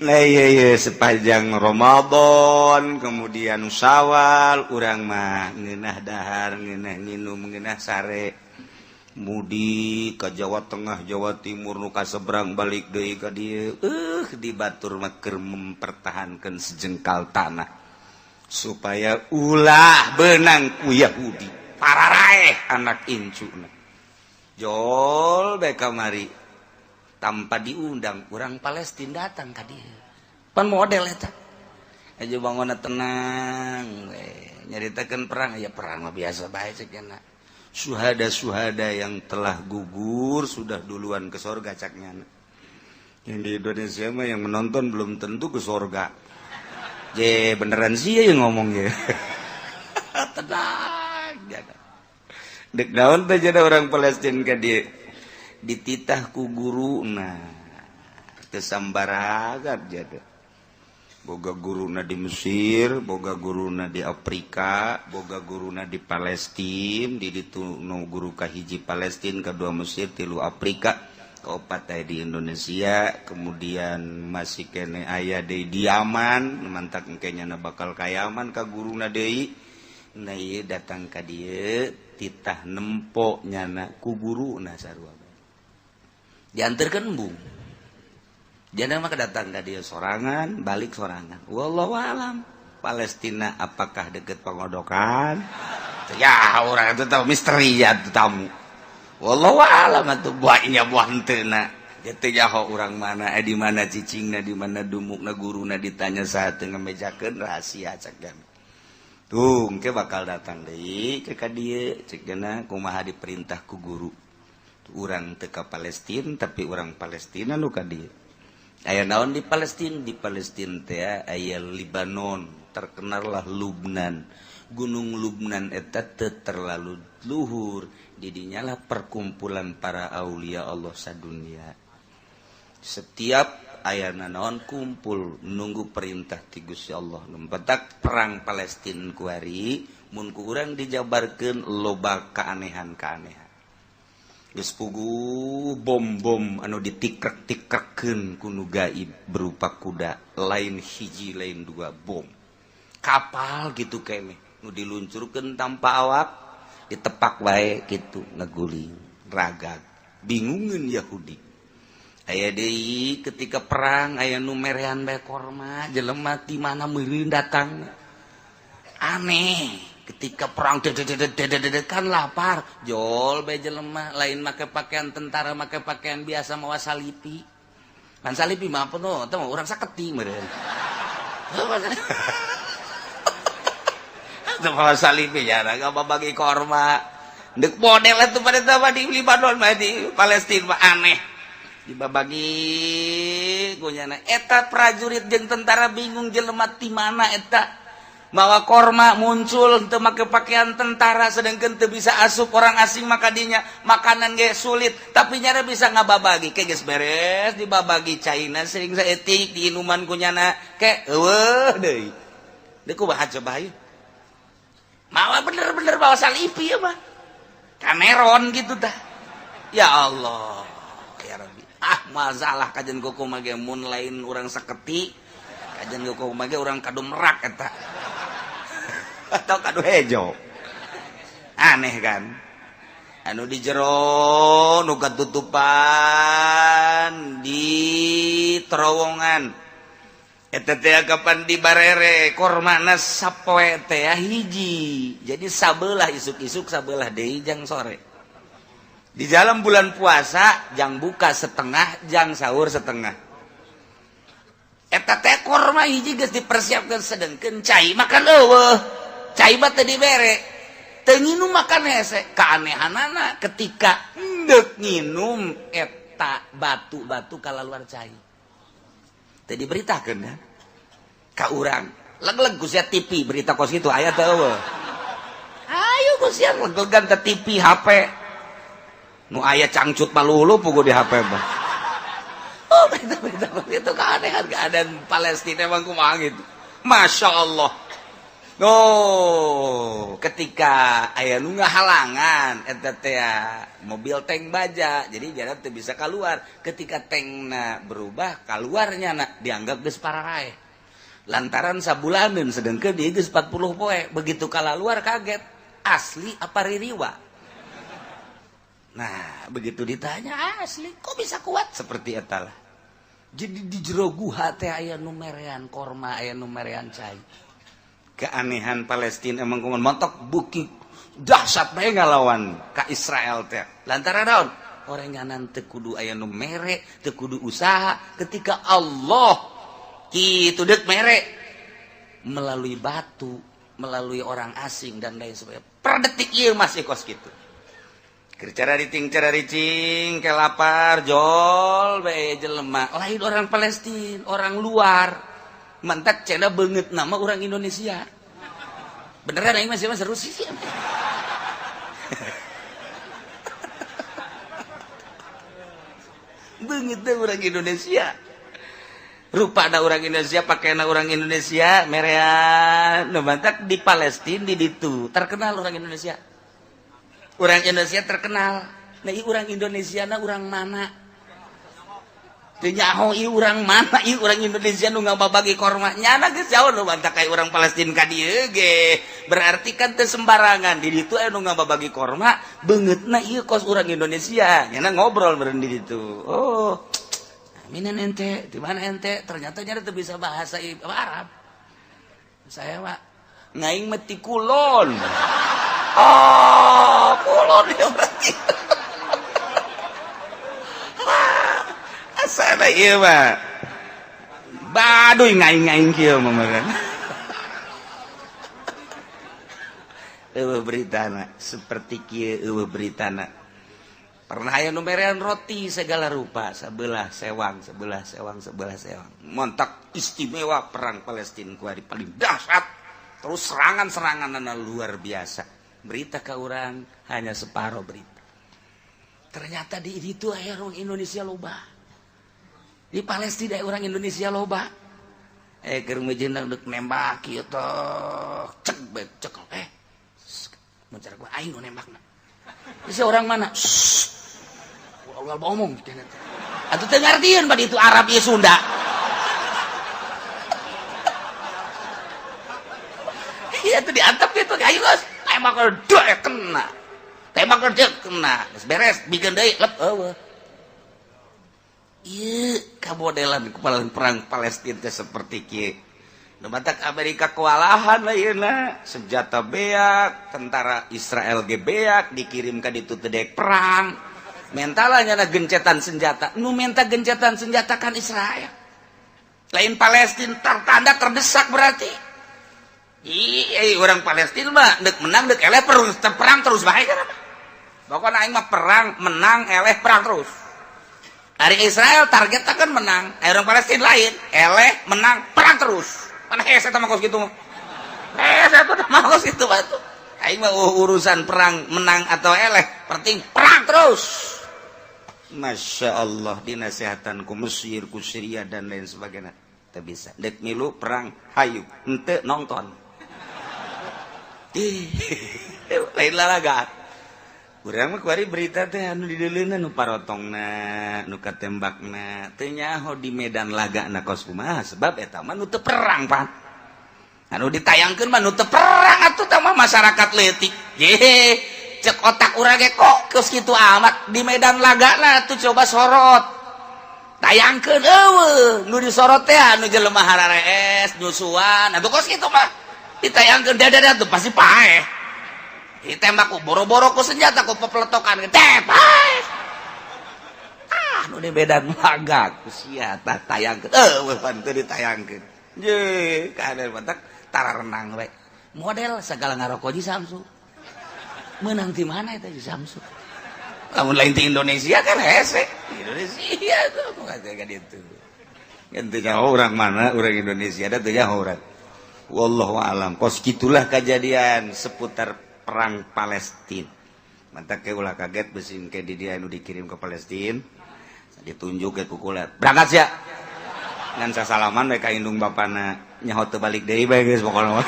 Nah, iya, sepanjang Ramadan, kemudian Syawal, urang mah ngeunah dahar, ngeunah nginum, ngeunah sare, mudi ka Jawa Tengah, Jawa Timur, nu kaseberang balik deui ka dieu. Di batur mah keur mempertahankan sejengkal tanah supaya ulah benang ku Yahudi, pararaeh anak incuna. Jol bae kamari tanpa diundang urang Palestina datang ka dieu. Pan model eta. Aja bangona tenang we. Nyaritakeun perang ya perang mah biasa bae cenah. Suhada-suhada yang telah gugur sudah duluan ke sorga caknya. Yang di Indonesia mah yang menonton belum tentu ke sorga. Je beneran sih yang ngomong ya. Tenang. Dek naon teh jada orang Palestina ka dieu. Dititah ku guruna kesambaragat jada. Boga guruna di Mesir, boga guruna di Afrika, boga guruna di Palestina, di ditu nu guru kahiji Palestina, kedua Mesir, tilu Afrika, kaopat aya di Indonesia, kemudian masih kene aya di Yaman, mantak engkenya na bakal ka Yaman ka guruna deui. Nah ieu datang ka dieu titah nempo nyana ku guruna sarua. Diantarkeun embung. Jangan maka datang ke dia sorangan, balik sorangan. Wallahu alam. Palestina apakah dekat pengodokan? Ya orang itu tahu misteri ya itu tamu. Wallahu alam atuh buahnya buah henteu. Jadi jaho orang mana, di mana cicingna, di mana dumukna guruna ditanya saat teu ngamejakeun rahasia cekna. Tuh, engke bakal datang deui ke ka dieu cekna kumaha diperintah ku guru. Urang teu ka Palestina tapi urang Palestina nu ka dieu. Aya naon di Palestina? Di Palestina teh aya Libanon, terkenallah Lubnan. Gunung Lubnan eta teu terlalu luhur, didinyalah perkumpulan para aulia Allah sadunia. Setiap ayana naon kumpul nunggu perintah ti Gusti Allah. Lempetak perang Palestina kuari mun ku urang dijabarkeun loba kaanehan-kaanehan. Geus puguh bom-bom anu ditikrek-tikrekeun ku nu gaib berupa kuda, lain hiji lain dua bom. Kapal gitu keneh nu diluncurkeun tanpa awak, ditepak wae kitu ngaguling, ragag. Bingungeun Yahudi. Aya deui ketika perang aya nu merehan bae korma, jelema ti mana meureun datang. Aneh. Ketika perang kan lapar, jol bae jelema lain make pakaian tentara, make pakaian biasa mawa salipi. Kan salipi mah apa no? Teu urang saketi meureun. Teu mawa salipi ya, enggak babagi korma. Deuk model atuh pada teh di Libanon mah di Palestina mah aneh. Dibabagi kunyana eta prajurit jeung tentara bingung jelema ti mana eta. Mawa korma muncul teu make pakaian tentara sedangkan teu bisa asup orang asing maka dinya makanan ge sulit tapi nyara bisa ngababagi ke geus beres dibabagi caina sering saeutik di inuman kunyana ke eueuh deui deuk kumaha coba ieu mawa bener-bener bawa salipi ya mah kameron gitu tah ya Allah ya Rabbi masalah kajen kuku mage mun lain urang saketi kajen kuku mage urang kadu merak eta atau kado hejo aneh kan anu di jero nu katutupan di terowongan eta teh kapan di barere kormana sapoe teh hiji jadi sabelah isuk-isuk sabelah deui jang sore di dalam bulan puasa jang buka setengah jang sahur setengah eta teh korma hiji geus dipersiapkeun sedengkeun cai makan eueuh cai bate dibere teu nginum makan hese kaanehanana ketika hendeuk nginum eta batu-batu kalaluar cai teu diberitakeun ya ka urang leg-leg ku sia TV berita kos kitu aya teh eueuh ayo ku sia leg-legan teh TV HP nu aya cangcut malulu puguh di HP mah oh berita itu keanehan keadaan Palestina emang kumaha gitu Masya Allah Oh, ketika aya nu ngahalangan eta teh mobil tank baja, jadi jalan teu bisa keluar. Ketika tankna berubah, keluarnya dianggap geus pararae. Lantaran sabulaneun sedengkeun dieu geus 40 poe. Begitu kalaluar kaget, asli apa ririwa? Nah, begitu ditanya asli, kok bisa kuat seperti eta lah. Jadi di jero guha teh aya nu merean korma, aya nu merean cai. Keanehan Palestina emang kumaha montok buki dahsyat bae ngalawan ka Israel teh. Lantaran naon? Orenganan teu kudu aya nu mere, teu kudu usaha ketika Allah kitu deuk mere melalui batu, melalui orang asing dan lain sebagainya. Per detik ieu masih kos kitu. Cara ricing ke lapar jol bae jelema lain orang Palestina, orang luar. Mantak cena banget nama orang Indonesia. Beneran aing masih seru sih. Banget deh orang Indonesia. Rupana orang Indonesia, pakaian orang Indonesia, merean. Nu mantak di Palestina di ditu terkenal orang Indonesia. Orang Indonesia terkenal. Nah, orang Indonesia na orang mana? Teu nyaho ieu urang mana? Ieu urang Indonesia nu ngababagi korma. Nyana geus jauh nu bantah kayak urang Palestina ka dieu ge. Berarti kan teu sembarangan. Di ditu aya nu ngababagi korma, beungeutna ieu kos urang Indonesia. Nyana ngobrol beureun di ditu. Oh. Minen ente, di mana ente? Ternyata nyana teu bisa bahasa Arab. Saya mah ngaing meti kulon. Oh, kulon ya berarti. Asana ieu mah. Baduy ngaing-ngaing kieu mah meureun. Eueuh beritana seperti kieu eueuh beritana. Pernah aya nu merean roti segala rupa, sebelah sewang. Montak istimewa perang Palestina ku ari paling dahsyat. Terus serangan-seranganna luar biasa. Berita ke orang hanya separuh berita. Ternyata di itu aya orang Indonesia loba. Di Palestina orang Indonesia loba. Keur mejeunna deuk nembak kieu toh. Cek. Mencar gua aing nu nembakna. Bisa orang mana? Allah ngomong cenah. Atuh teu ngartieun bade itu Arab ieu Sunda. Iya tuh diantep gitu ayo Bos. Tembak dek kena. Tembak dek kena. Beres bikin deui lep eueuh. Ieu kamodelan kepala perang Palestina teh seperti kieu. Nu batak Amerika kewalahan layeuna, senjata beak, tentara Israel ge beak dikirim ka ditu teh dek perang. Mentalnya na gencetan senjata. Nu minta gencetan senjata kan Israel. Lain Palestina tertanda terdesak berarti. Orang Palestina mah dek menang dek eleh perang terus bae kan apa? Pokoknya aing mah perang menang eleh perang terus. Hari Israel targetnya kan menang, orang Palestina lain eleh menang perang terus. Mana hese teh mah kos kitu mah. Hese teh mah kos kitu batu. Aing mah urusan perang menang atau eleh, penting perang terus. Masya Allah dinasehatan ku Mesir, ku Syria dan lain sebagainya. Teu bisa. Dek milu perang hayu, henteu nonton. Lain lalaga. Urang mah kuari berita teh anu dideuleunan nu parotongna, nu katembakna, teu nyaho di medan lagana kos kumaha sebab eta mah nu teu perang pan. Anu ditayangkeun mah nu teu perang atuh tah mah masyarakat leutik. Ye, cek otak urang ge kok geus kitu amat di medan lagana tuh coba sorot. Tayangkeun eueuh, nu disorot teh anu jelema hararees, nyusuan, atuh kos kitu mah. Ditayangkeun dada tuh pasti paeh. Ditembak ku boro-boro ku senjata ku pepletokan teh paeh. Nu di medan laga ku sia tah tayangkeun. Eueuh pan teu ditayangkeun. Ye, kader batak tara renang we. Model segala ngaroko di Samsu. Menang di mana eta di Samsu? Lamun lain di Indonesia kan hese. Indonesia tuh kayak gitu. Intinya orang mana orang Indonesia ada teh orang. Wallahu alam. Kos gitulah kejadian seputar perang Palestina. Mantak ke ulah kaget beusin ke di dia anu dikirim ke Palestina. Ditunjuk ke kukulat. Berangkat sia. Ngan sasalaman we ka indung bapana nyaho teu balik deui bae geus pokona.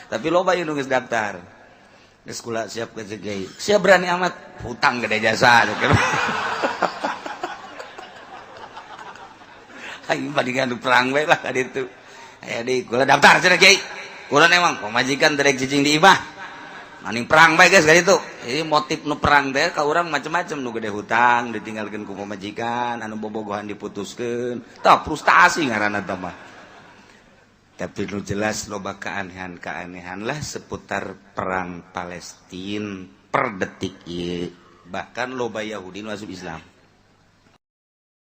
Tapi loba ieu nu geus daftar. Geus kula siap ke Kiai. Siap berani amat hutang gede jasa. Aing bandingan perang we lah ka ditu. Aya deui kula daftar cenah Kiai. Kula emang pamajikan derek cicing di imah. Maning perang bae guys ka ditu. Jadi motif nu perang teh ka urang macam-macam nu gede hutang ditinggalkeun ku pamajikan, anu bobogohan diputuskeun. Tah frustasi ngaranna teh mah. Tapi nu jelas loba keanehan-keanehan lah seputar perang Palestina per detik ieu. Bahkan loba Yahudi nu asup Islam.